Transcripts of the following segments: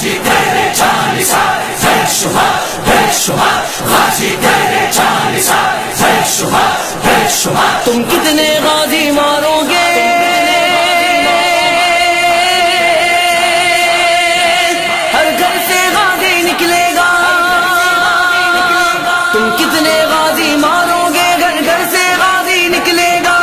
غازی تیرے جان نثار بے شمار بے شمار غازی تیرے جان نثار بے شمار بے شمار تم کتنے غازی مارو گے ہر گھر سے غازی نکلے گا تم کتنے غازی مارو گے گھر گھر سے غازی نکلے گا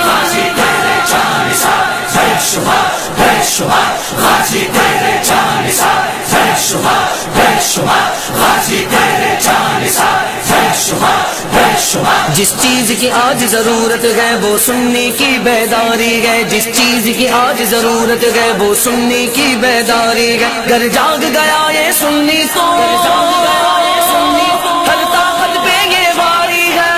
غازی تیرے جان نثار بے شمار بے شمار غازی تیرے جان نثار بے شمار بے شمار غازی تیرے جان نثار بے شمار بے شمار جس چیز کی آج ضرورت ہے وہ سننے کی بیداری ہے جس چیز کی آج ضرورت ہے وہ سننے کی بیداری ہے گر جاگ گیا یہ سننی تو ہر طاقت پہ یہ باری ہے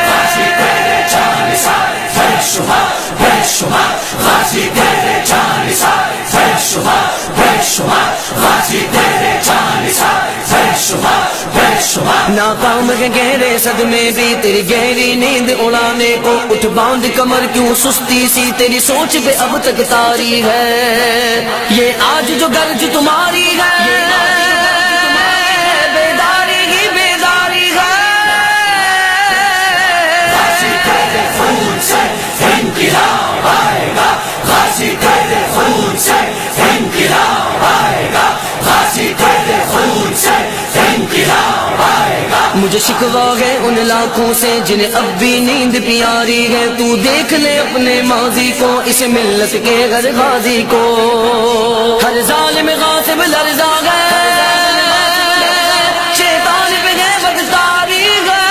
غازی تیرے جان نثار بے شمار بے شمار غازی تیرے جان نثار بے شمار بے شمار غازی تیرے جان نثار بے شمار بے شمار ناکام کے گہرے صدمے بھی تیری گہری نیند اڑانے کو اٹھ باندھ کمر کیوں سستی سی تیری سوچ پہ اب تک تاری ہے یہ آج جو گرج تمہاری ہے بیداری ہی بیداری ہے غازی تیرے خون سے انقلاب آئے گا غازی تیرے خون سے انقلاب آئے گا غازی تیرے خون سے انقلاب آئے گا مجھے شکوا ہے ان لاکھوں سے جنہیں اب بھی نیند پیاری ہے تو دیکھ لے اپنے ماضی کو اس ملت کے ہر غازی کو ہر ظالم غاصب لرزا گئے شیطان پہ ہے بدکاری ہے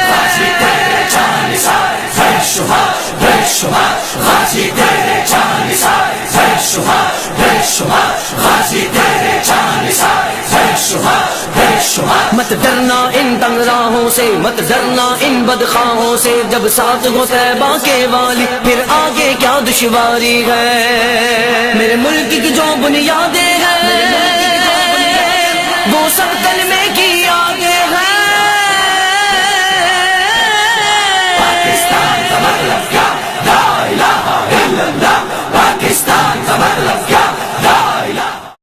غازی تیرے جان نثار بے شمار بے شمار غازی تیرے جان نثار بے شمار بے شمار غازی تیرے جان نثار بے شمار بے شمار مت ڈرنا ان تنگ راہوں سے مت ڈرنا ان بدخواہوں سے جب ساتھ ہو طیبہ کے والی پھر آگے کیا دشواری ہے میرے ملک کی جو بنیادیں ہیں وہ سب کلمے کی